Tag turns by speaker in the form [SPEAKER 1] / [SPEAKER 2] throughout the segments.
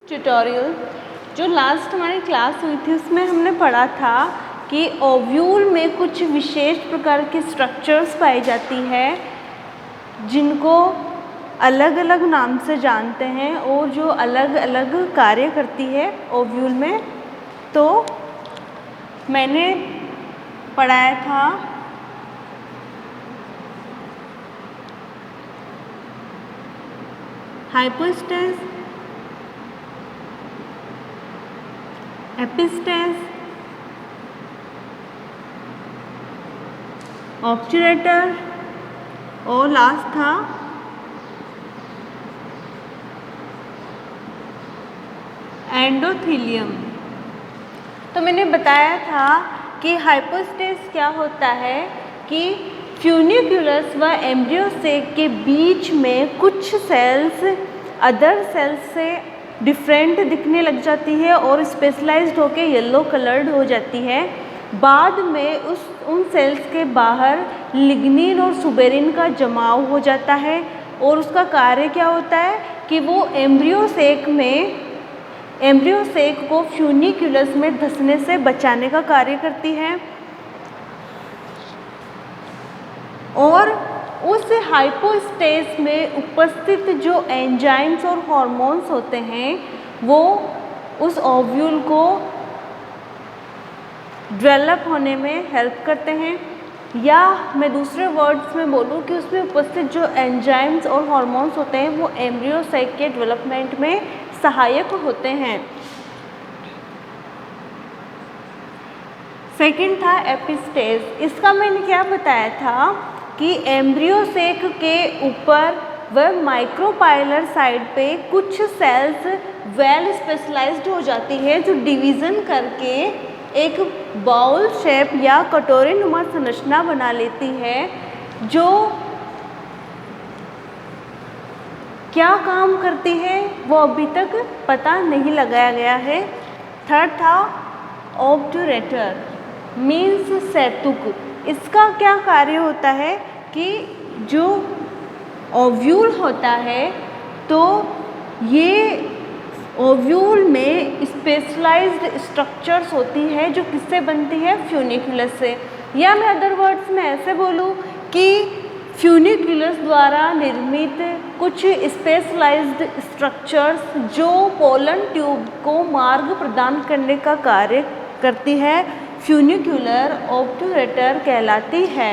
[SPEAKER 1] Tutorial जो last हमारी class हुई थी उसमें हमने पढ़ा था कि ओव्यूल में कुछ विशेष प्रकार के स्ट्रक्चर्स पाई जाती है जिनको अलग अलग नाम से जानते हैं और जो अलग अलग कार्य करती है ओव्यूल में। तो मैंने पढ़ाया था हाइपोस्टेस, एपिस्टेस, ऑब्ट्यूरेटर और लास्ट था एंडोथीलियम। तो मैंने बताया था कि हाइपोस्टेस क्या होता है कि फ्यूनिक्यूलस व एम्ब्रियोसेक के बीच में कुछ सेल्स अदर सेल्स से डिफरेंट दिखने लग जाती है और स्पेशलाइज्ड होके येलो कलर्ड हो जाती है। बाद में उन सेल्स के बाहर लिग्निन और सुबेरिन का जमाव हो जाता है और उसका कार्य क्या होता है कि वो एम्ब्रियोसेक को फ्यूनिक्यूलस में धंसने से बचाने का कार्य करती है। और उस हाइपोस्टेस में उपस्थित जो एंजाइम्स और हार्मोन्स होते हैं वो उस ओव्यूल को डेवलप होने में हेल्प करते हैं, या मैं दूसरे वर्ड्स में बोलूँ कि उसमें उपस्थित जो एंजाइम्स और हार्मोन्स होते हैं वो एम्ब्रियोसेक के डेवलपमेंट में सहायक होते हैं। सेकंड था एपिस्टेस। इसका मैंने क्या बताया था कि एम्ब्रियोसेक के ऊपर व माइक्रोपाइलर साइड पे कुछ सेल्स वेल स्पेशलाइज्ड हो जाती है जो डिवीज़न करके एक बाउल शेप या कटोरी नुमा संरचना बना लेती है, जो क्या काम करती है वो अभी तक पता नहीं लगाया गया है। थर्ड था ऑब्ट्यूरेटर मीन्स सेतुक। इसका क्या कार्य होता है कि जो ओव्यूल होता है तो ये ओव्यूल में स्पेशलाइज्ड स्ट्रक्चर्स होती है जो किससे बनती है, फ्यूनिक्यूलस से। या मैं अदर वर्ड्स में ऐसे बोलूँ कि फ्यूनिक्यूलस द्वारा निर्मित कुछ स्पेशलाइज्ड स्ट्रक्चर्स जो पोलन ट्यूब को मार्ग प्रदान करने का कार्य करती है फ्यूनिक्यूलर ऑब्ट्यूरेटर कहलाती है।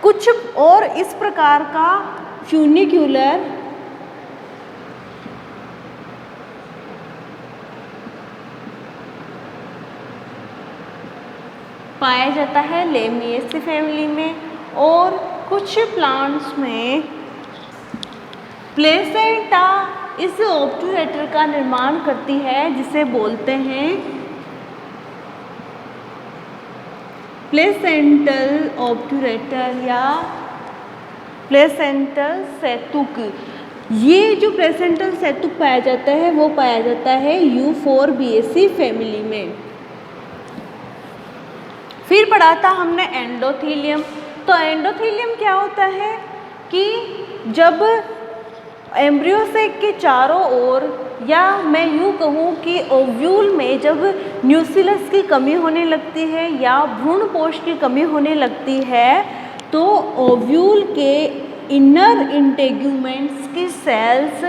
[SPEAKER 1] कुछ और इस प्रकार का फ्यूनिक्यूलर पाया जाता है लेमिएसी फैमिली में, और कुछ प्लांट्स में प्लेसेंटा इस ऑब्ट्यूरेटर का निर्माण करती है जिसे बोलते हैं प्लेसेंटल ऑब्ट्यूरेटर या प्लेसेंटल सेतुक। ये जो प्लेसेंटल सेतुक पाया जाता है वो पाया जाता है यूफोरबिएसी फैमिली में। फिर पढ़ा था हमने एंडोथीलियम। तो एंडोथीलियम क्या होता है कि जब एम्ब्रियोसेक के चारों ओर, या मैं यूँ कहूँ कि ओव्यूल में जब न्यूक्लियस की कमी होने लगती है या भ्रूणपोष की कमी होने लगती है तो ओव्यूल के इनर इंटेग्यूमेंट्स की सेल्स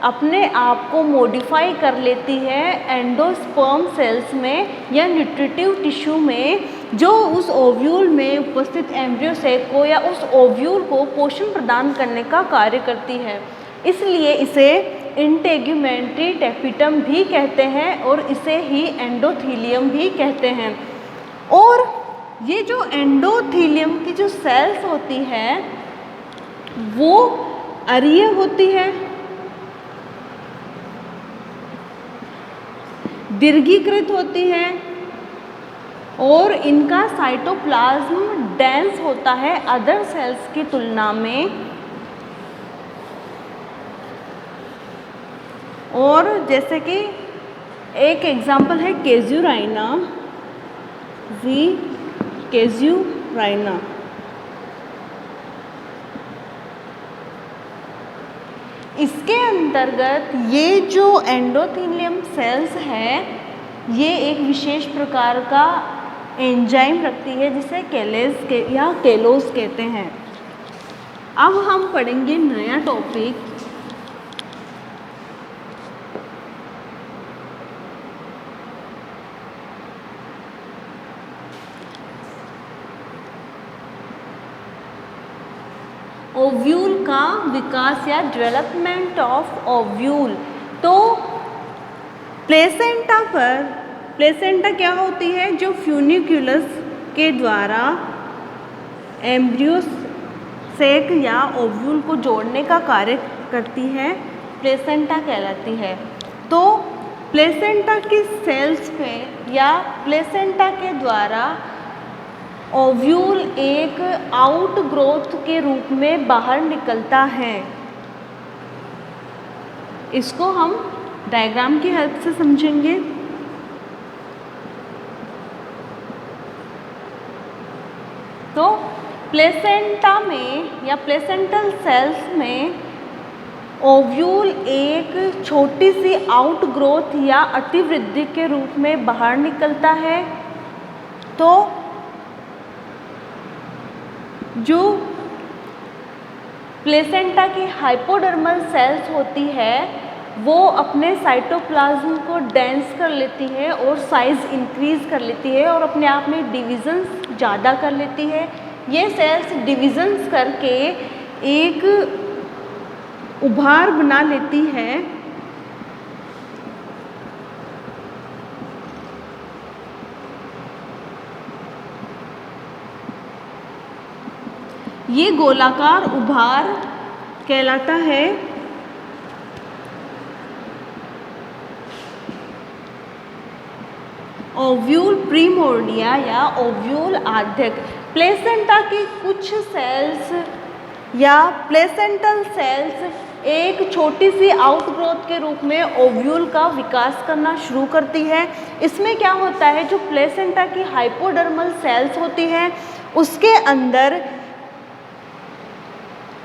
[SPEAKER 1] अपने आप को मॉडिफाई कर लेती है एंडोस्पर्म सेल्स में या न्यूट्रिटिव टिश्यू में, जो उस ओव्यूल में उपस्थित एम्ब्रियोसेक को या उस ओव्यूल को पोषण प्रदान करने का कार्य करती है। इसलिए इसे इंटेग्यूमेंट्री टैपिटम भी कहते हैं और इसे ही एंडोथीलियम भी कहते हैं। और ये जो एंडोथीलियम की जो सेल्स होती है वो अरीय होती है, दीर्घीकृत होती है और इनका साइटोप्लाज्म डेंस होता है अदर सेल्स की तुलना में। और जैसे कि एक एग्जाम्पल है कैज़ुराइना, इसके अंतर्गत ये जो एंडोथेलियम सेल्स है ये एक विशेष प्रकार का एंजाइम रखती है जिसे केलोस कहते हैं। अब हम पढ़ेंगे नया टॉपिक ओव्यूल का विकास या डेवलपमेंट ऑफ ओव्यूल। तो प्लेसेंटा क्या होती है? जो फ्यूनिक्यूलस के द्वारा एम्ब्रियो सेक या ओव्यूल को जोड़ने का कार्य करती है, प्लेसेंटा कहलाती है। तो प्लेसेंटा की सेल्स पे या प्लेसेंटा के द्वारा ओव्यूल एक आउट ग्रोथ के रूप में बाहर निकलता है। इसको हम डायग्राम की हेल्प से समझेंगे। तो प्लेसेंटा में या प्लेसेंटल सेल्स में ओव्यूल एक छोटी सी आउट ग्रोथ या अतिवृद्धि के रूप में बाहर निकलता है। तो जो प्लेसेंटा की हाइपोडर्मल सेल्स होती है वो अपने साइटोप्लाज्म को डेंस कर लेती है और साइज इंक्रीज कर लेती है और अपने आप में डिविजन्स ज़्यादा कर लेती है। ये सेल्स डिविजन्स करके एक उभार बना लेती है। ये गोलाकार उभार कहलाता है ओव्यूल प्रीमोर्डिया या ओव्यूल आद्यक। प्लेसेंटा की कुछ सेल्स या प्लेसेंटल सेल्स एक छोटी सी आउटग्रोथ के रूप में ओव्यूल का विकास करना शुरू करती है। इसमें क्या होता है, जो प्लेसेंटा की हाइपोडर्मल सेल्स होती हैं उसके अंदर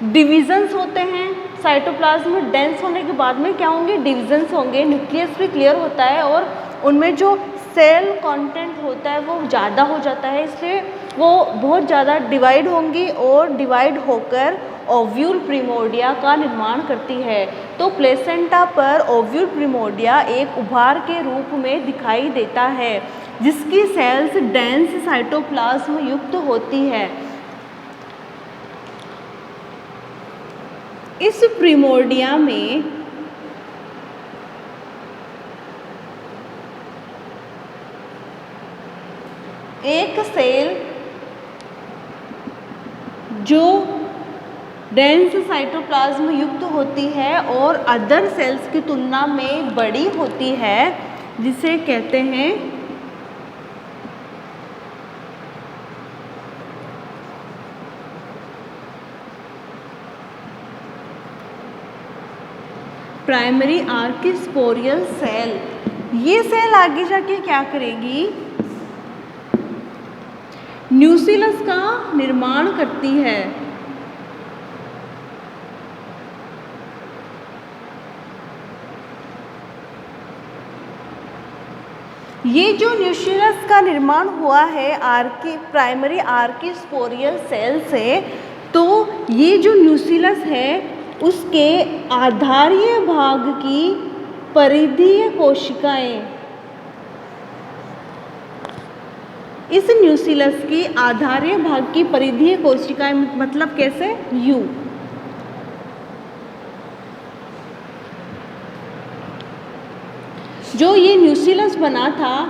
[SPEAKER 1] डिविजन्स होते हैं। साइटोप्लाज्म डेंस होने के बाद में क्या होंगे, डिविजन्स होंगे। न्यूक्लियस भी क्लियर होता है और उनमें जो सेल कंटेंट होता है वो ज़्यादा हो जाता है, इसलिए वो बहुत ज़्यादा डिवाइड होंगी और डिवाइड होकर ओव्यूल प्रिमोर्डिया का निर्माण करती है। तो प्लेसेंटा पर ओव्यूल प्रिमोर्डिया एक उभार के रूप में दिखाई देता है जिसकी सेल्स डेंस साइटोप्लाज्म युक्त होती है। इस प्रिमोर्डिया में एक सेल जो डेंस साइटोप्लाज्म युक्त होती है और अदर सेल्स की तुलना में बड़ी होती है जिसे कहते हैं प्राइमरी आर्किस्पोरियल सेल। ये सेल आगे जाके क्या करेगी, न्यूक्लियस का निर्माण करती है। ये जो न्यूक्लियस का निर्माण हुआ है प्राइमरी आर्किस्पोरियल सेल से, तो ये जो न्यूक्लियस है उसके आधारीय भाग की परिधीय कोशिकाएं, इस न्यूक्लियस की आधारीय भाग की परिधीय कोशिकाएं मतलब कैसे, यू। जो ये न्यूक्लियस बना था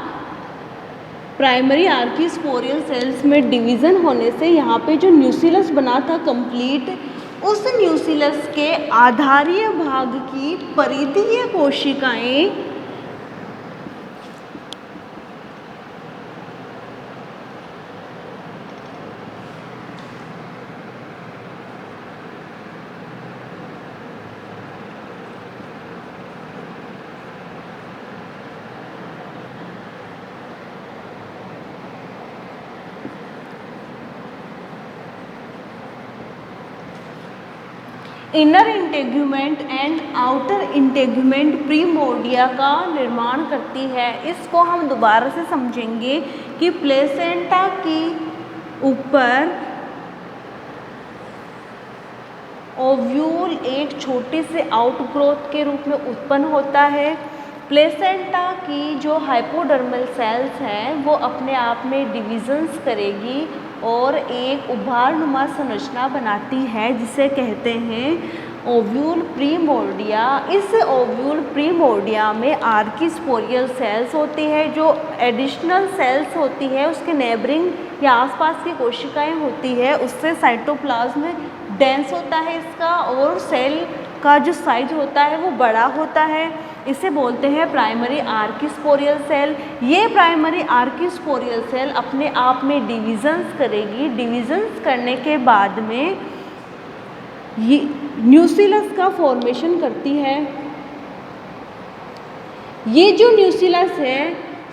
[SPEAKER 1] प्राइमरी आर्किस्पोरियल सेल्स में डिवीज़न होने से, यहाँ पे जो न्यूक्लियस बना था कंप्लीट, उस न्यूक्लियस के आधारीय भाग की परिधीय कोशिकाएं inner integument and outer integument primordia का निर्माण करती है। इसको हम दोबारा से समझेंगे कि प्लेसेंटा की ऊपर ओव्यूल एक छोटी से आउटग्रोथ के रूप में उत्पन्न होता है। प्लेसेंटा की जो हाइपोडर्मल सेल्स हैं वो अपने आप में डिविजन्स करेगी और एक उभारनुमा संरचना बनाती है जिसे कहते हैं ओव्यूल प्रीमोर्डिया। इस ओव्यूल प्रीमोर्डिया में आर्किस्पोरियल सेल्स होती है, जो एडिशनल सेल्स होती है उसके नेबरिंग या आसपास की कोशिकाएं होती है, उससे साइटोप्लाज्म डेंस होता है इसका और सेल का जो साइज होता है वो बड़ा होता है। इसे बोलते हैं प्राइमरी आर्किस्पोरियल सेल। ये प्राइमरी आर्किस्पोरियल सेल अपने आप में डिविजन्स करेगी। डिविजन्स करने के बाद में ये न्यूसिलस का फॉर्मेशन करती है। ये जो न्यूसिलस है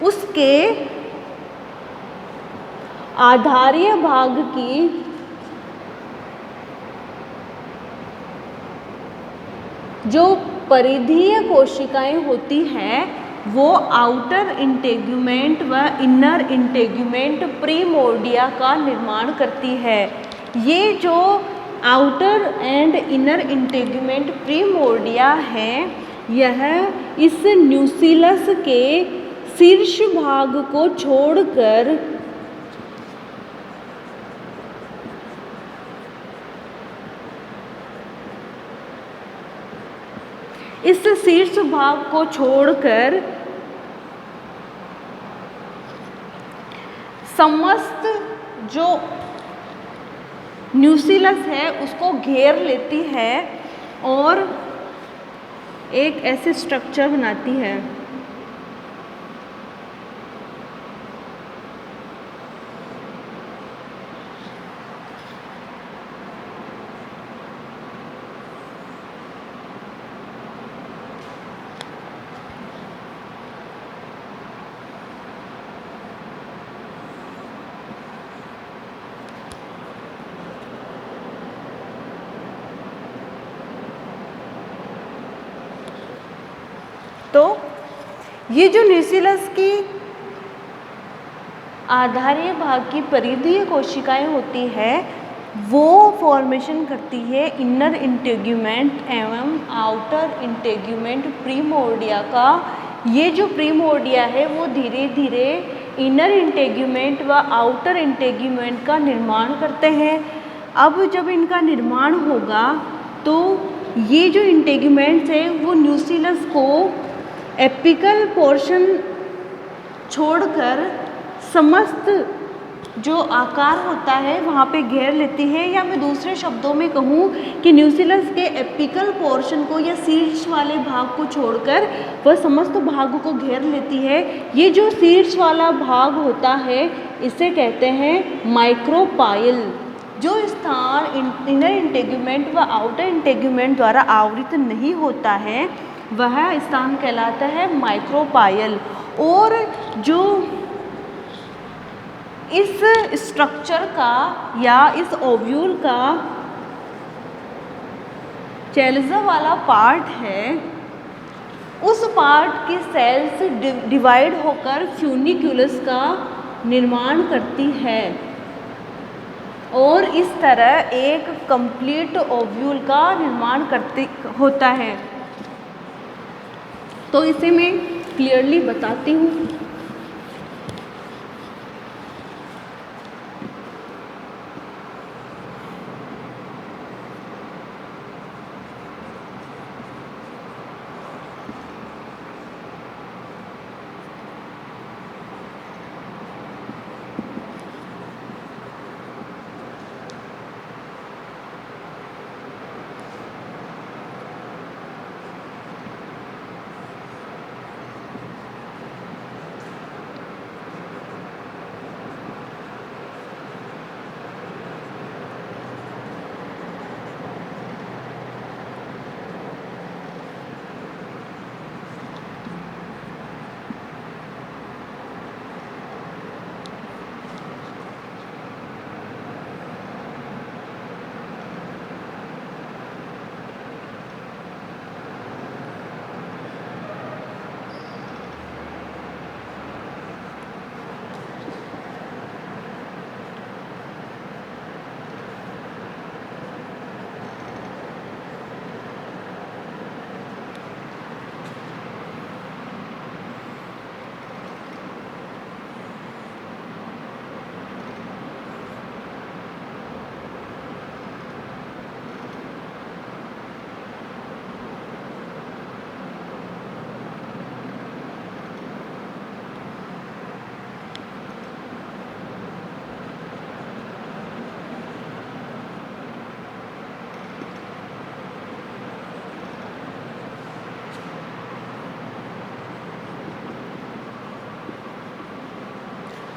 [SPEAKER 1] उसके आधारीय भाग की जो परिधीय कोशिकाएं होती हैं वो आउटर इंटेग्यूमेंट व इनर इंटेग्यूमेंट प्रीमोर्डिया का निर्माण करती है। ये जो आउटर एंड इनर इंटेग्यूमेंट प्रीमोर्डिया है यह इस न्यूसिलस के शीर्ष भाग को छोड़कर इस शीर्ष भाग को छोड़कर समस्त जो न्यूसिलस है उसको घेर लेती है और एक ऐसे स्ट्रक्चर बनाती है। तो ये जो न्यूसिलस की आधारीय भाग की परिधीय कोशिकाएं होती है वो फॉर्मेशन करती है इनर इंटेग्यूमेंट एवं आउटर इंटेग्यूमेंट प्रीमोर्डिया का। ये जो प्रीमोर्डिया है वो धीरे धीरे इनर इंटेग्यूमेंट व आउटर इंटेग्यूमेंट का निर्माण करते हैं। अब जब इनका निर्माण होगा तो ये जो इंटेग्यूमेंट्स है वो न्यूसिलस को एपिकल पोर्शन छोड़कर समस्त जो आकार होता है वहाँ पे घेर लेती है। या मैं दूसरे शब्दों में कहूँ कि न्यूसिलस के एपिकल पोर्शन को या शीर्ष वाले भाग को छोड़कर वह समस्त भाग को घेर लेती है। ये जो शीर्ष वाला भाग होता है इसे कहते हैं माइक्रोपाइल। जो स्थान इनर इंटेग्यूमेंट व आउटर इंटेग्यूमेंट द्वारा आवृत नहीं होता है वह स्थान कहलाता है माइक्रोपाइल। और जो इस स्ट्रक्चर का या इस ओव्यूल का चैलिज़ा वाला पार्ट है उस पार्ट की सेल्स डिवाइड होकर फ्यूनिक्यूलस का निर्माण करती है और इस तरह एक कंप्लीट ओव्यूल का निर्माण होता है। तो इसे मैं क्लियरली बताती हूँ।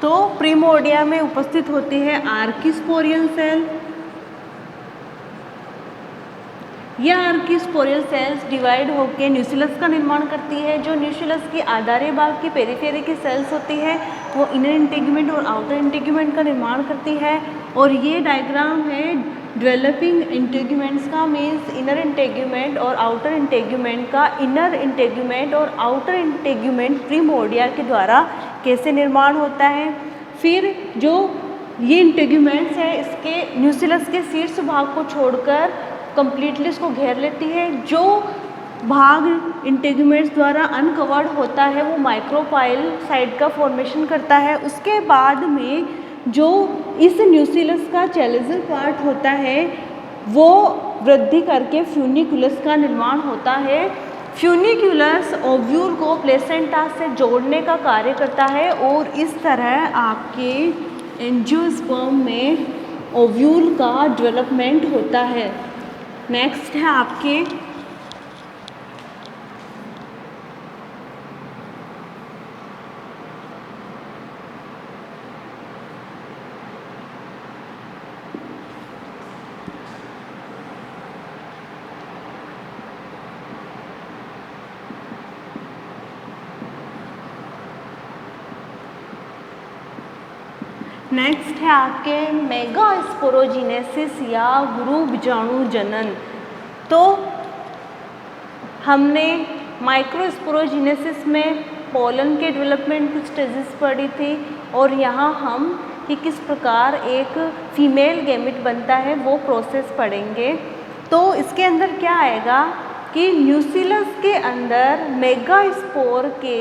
[SPEAKER 1] तो प्रिमोर्डिया में उपस्थित होती है आर्किस्पोरियल सेल। यह आर्किस्पोरियल सेल्स डिवाइड होकर न्यूक्लियस का निर्माण करती है। जो न्यूक्लियस की आधारी भाग की पेरिफेरी की सेल्स होती है वो इनर इंटेगुमेंट और आउटर इंटेगुमेंट का निर्माण करती है। और ये डायग्राम है डेवलपिंग इंटेगुमेंट्स का, मीन्स इनर इंटेगुमेंट और आउटर इंटेगुमेंट का। इनर इंटेगुमेंट और आउटर इंटेगुमेंट प्रिमोर्डिया के द्वारा कैसे निर्माण होता है। फिर जो ये इंटेगुमेंट्स है इसके न्यूक्लियस के शीर्ष भाग को छोड़कर कंप्लीटली इसको घेर लेती है। जो भाग इंटेगुमेंट्स द्वारा अनकवर्ड होता है वो माइक्रोपाइल साइड का फॉर्मेशन करता है। उसके बाद में जो इस न्यूक्लियस का चैलेंजर पार्ट होता है वो वृद्धि करके फ्यूनिकुलस का निर्माण होता है। फ्यूनिकुलस ओव्यूल को प्लेसेंटा से जोड़ने का कार्य करता है और इस तरह आपके एंजियोस्पर्म में ओव्यूल का डेवलपमेंट होता है। नेक्स्ट है आपके नेक्स्ट है आपके मेगास्पोरोजेनेसिस या गुरु बीजाणु जनन। तो हमने माइक्रोस्पोरोजेनेसिस में पोलन के डेवलपमेंट की स्टेजेस पढ़ी थी और यहाँ हम कि किस प्रकार एक फीमेल गैमेट बनता है वो प्रोसेस पढ़ेंगे। तो इसके अंदर क्या आएगा कि न्यूक्लियस के अंदर मेगास्पोर के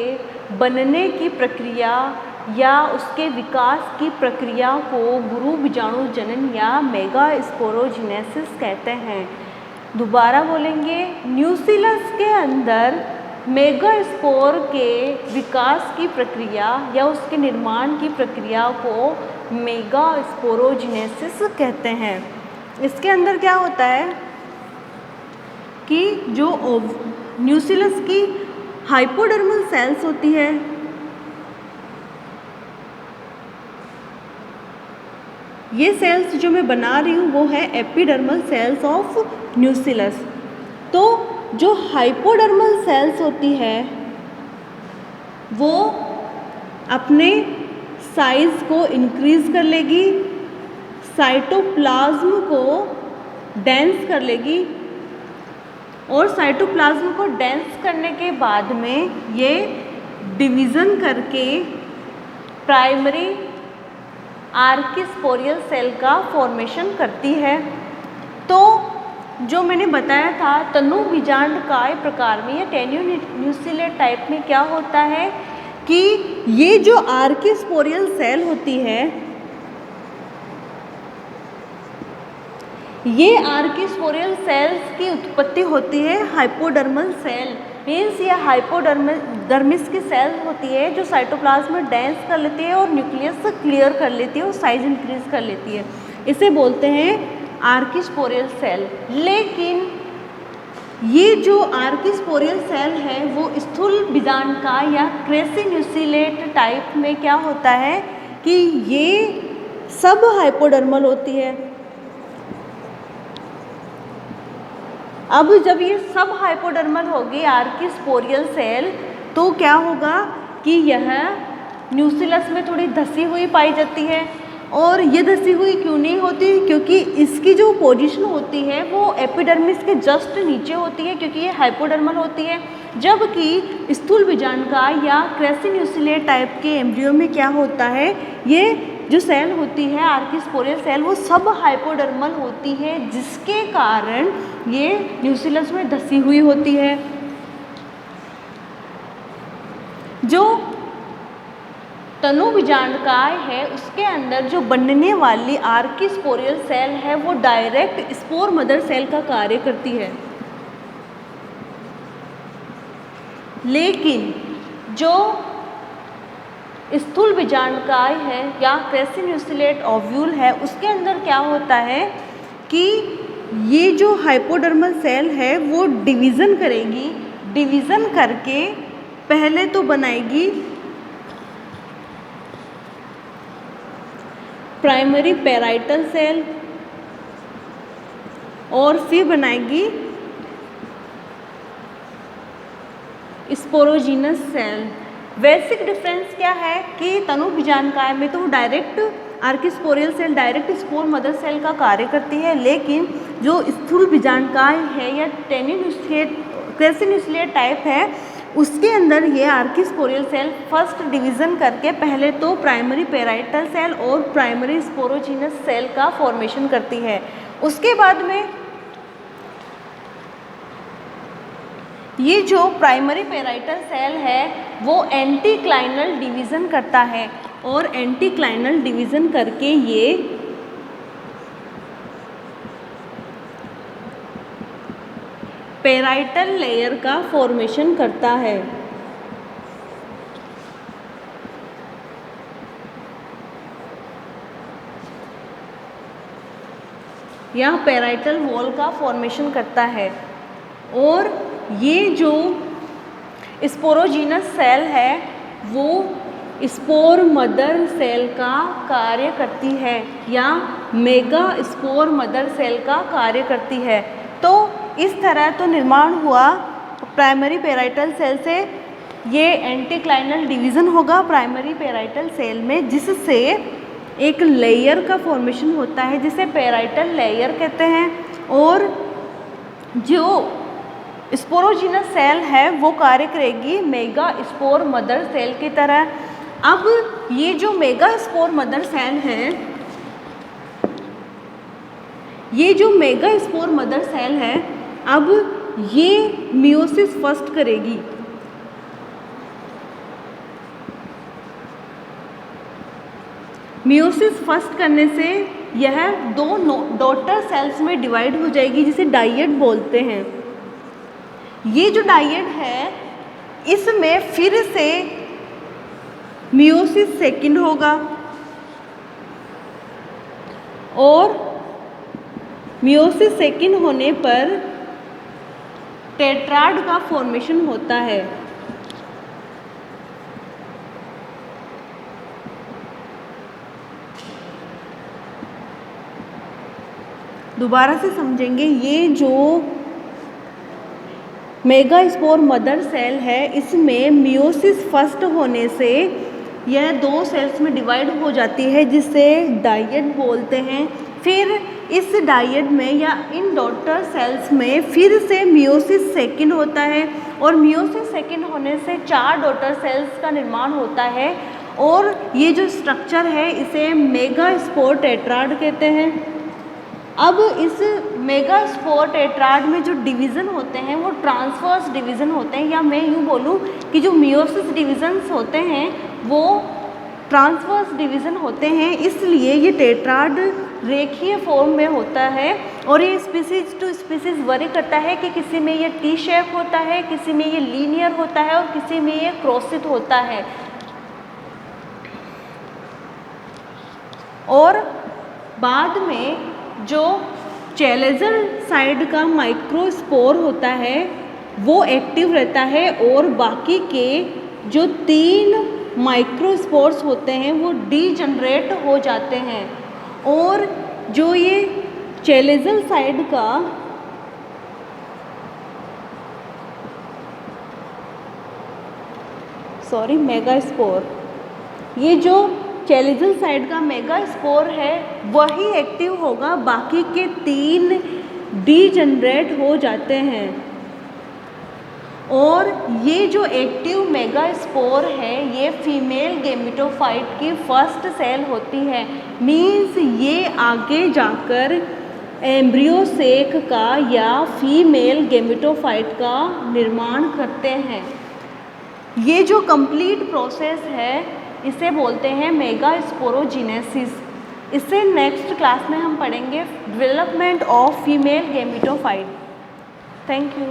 [SPEAKER 1] बनने की प्रक्रिया या उसके विकास की प्रक्रिया को गुरु बीजाणु जनन या मेगास्पोरोजेनेसिस कहते हैं। दोबारा बोलेंगे, न्यूक्लियस के अंदर मेगास्पोर के विकास की प्रक्रिया या उसके निर्माण की प्रक्रिया को मेगास्पोरोजेनेसिस कहते हैं। इसके अंदर क्या होता है कि जो न्यूक्लियस की हाइपोडर्मल सेल्स होती है ये सेल्स जो मैं बना रही हूँ वो है एपिडर्मल सेल्स ऑफ न्यूक्लियस। तो जो हाइपोडर्मल सेल्स होती है वो अपने साइज को इंक्रीज कर लेगी, साइटोप्लाज्म को डेंस कर लेगी और साइटोप्लाज्म को डेंस करने के बाद में ये डिवीज़न करके प्राइमरी आर्किस्पोरियल सेल का फॉर्मेशन करती है। तो जो मैंने बताया था तनु बीजांडकाय प्रकार में या टेन्यून्यूक्लियेट टाइप में क्या होता है कि ये जो आर्किस्पोरियल सेल होती है ये आर्किस्पोरियल सेल्स की उत्पत्ति होती है हाइपोडर्मल सेल, मीन्स ये हाइपोडर्मिस की सेल होती है जो साइटोप्लाज्म में डेंस कर लेती है और न्यूक्लियस क्लियर कर लेती है और साइज इंक्रीज कर लेती है। इसे बोलते हैं आर्किस्पोरियल सेल। लेकिन ये जो आर्किस्पोरियल सेल है वो स्थूल बीजांडकाय या क्रेसिन्यूक्लियेट टाइप में क्या होता है कि ये सब हाइपोडर्मल होती है। अब जब ये सब हाइपोडर्मल होगी आर्किस्पोरियल सेल तो क्या होगा कि यह न्यूक्लियस में थोड़ी धसी हुई पाई जाती है। और ये धसी हुई क्यों नहीं होती, क्योंकि इसकी जो पोजीशन होती है वो एपिडर्मिस के जस्ट नीचे होती है क्योंकि ये हाइपोडर्मल होती है। जबकि स्थूल बीजांडकाय या क्रेसिन्यूक्लियेट टाइप के एम्ब्रियो में क्या होता है, ये जो सेल होती है आर्किस्पोरियल सेल वो सब हाइपोडर्मल होती है जिसके कारण ये न्यूक्लियस में धसी हुई होती है। जो तनु बीजांडकाय है उसके अंदर जो बनने वाली आर्किस्पोरियल सेल है वो डायरेक्ट स्पोर मदर सेल का कार्य करती है। लेकिन जो स्थूल बीजांडकाय है या क्रेसिन्यूक्लियेट ओव्यूल है उसके अंदर क्या होता है कि ये जो हाइपोडर्मल सेल है वो डिवीज़न करेगी। डिवीज़न करके पहले तो बनाएगी प्राइमरी पैराइटल सेल और फिर बनाएगी स्पोरोजीनस सेल। बेसिक डिफरेंस क्या है कि तनु बीजांडकाय में तो direct archesporial cell direct spore mother cell का कार्य करती है, लेकिन जो स्थूल बीजांडकाय है या क्रेसिन्यूक्लियर टाइप है उसके अंदर ये आर्किस्पोरियल सेल फर्स्ट डिवीज़न करके पहले तो प्राइमरी पैराइटल सेल और प्राइमरी स्पोरोजीनस सेल का फॉर्मेशन करती है। उसके बाद में ये जो प्राइमरी पैराइटल सेल है वो एंटीक्लाइनल डिवीज़न करता है और एंटीक्लाइनल डिवीज़न करके ये पैराइटल लेयर का फॉर्मेशन करता है। यह पैराइटल वॉल का फॉर्मेशन करता है और ये जो स्पोरोजीनस सेल है वो स्पोर मदर सेल का कार्य करती है या मेगा स्पोर मदर सेल का कार्य करती है। तो इस तरह तो निर्माण हुआ प्राइमरी पैराइटल सेल से। ये एंटीक्लाइनल डिवीज़न होगा प्राइमरी पैराइटल सेल में, जिससे एक लेयर का फॉर्मेशन होता है जिसे पैराइटल लेयर कहते हैं। और जो स्पोरोजीनस सेल है वो कार्य करेगी मेगा स्पोर मदर सेल की तरह। अब ये जो मेगा स्पोर मदर सेल है, ये जो मेगा स्पोर मदर सेल है अब ये मियोसिस फर्स्ट करेगी। मियोसिस फर्स्ट करने से यह दो डॉटर सेल्स में डिवाइड हो जाएगी जिसे डाइएट बोलते हैं। ये जो डाइएट है इसमें फिर से मियोसिस सेकंड होगा और मियोसिस सेकंड होने पर टेट्राड का फॉर्मेशन होता है। दोबारा से समझेंगे, ये जो मेगा स्पोर मदर सेल है इसमें मियोसिस फर्स्ट होने से यह दो सेल्स में डिवाइड हो जाती है जिसे डाइएट बोलते हैं। फिर इस डाइएट में या इन डॉटर सेल्स में फिर से मियोसिस सेकंड होता है और मियोसिस सेकंड होने से 4 डॉटर सेल्स का निर्माण होता है और ये जो स्ट्रक्चर है इसे मेगा स्पोर टेट्राड कहते हैं। अब इस मेगा स्पोर टेट्राड में जो डिवीज़न होते हैं वो ट्रांसवर्स डिवीज़न होते हैं, या मैं यूँ बोलूँ कि जो मियोसिस डिवीज़न्स होते हैं वो ट्रांसवर्स डिवीज़न होते हैं, इसलिए ये टेट्राड रेखीय फॉर्म में होता है। और ये स्पीसीज टू स्पीसीज वरी करता है कि किसी में ये टी शेप होता है, किसी में ये लीनियर होता है और किसी में ये क्रॉसित होता है। और बाद में जो चैलेजल साइड का माइक्रोस्पोर होता है वो एक्टिव रहता है और बाकी के जो 3 माइक्रोस्पोर्स होते हैं वो डीजनरेट हो जाते हैं। और जो ये चैलेजल साइड का मेगास्पोर, ये जो चैलेजल साइड का मेगास्पोर है वही एक्टिव होगा, बाकी के 3 डीजनरेट हो जाते हैं। और ये जो एक्टिव मेगास्पोर है ये फीमेल गेमेटोफाइट की फर्स्ट सेल होती है। मीन्स ये आगे जाकर एम्ब्रियो सेक का या फीमेल गेमेटोफाइट का निर्माण करते हैं। ये जो कंप्लीट प्रोसेस है इसे बोलते हैं मेगास्पोरोजेनेसिस। इससे नेक्स्ट क्लास में हम पढ़ेंगे development of female gametophyte. Thank you.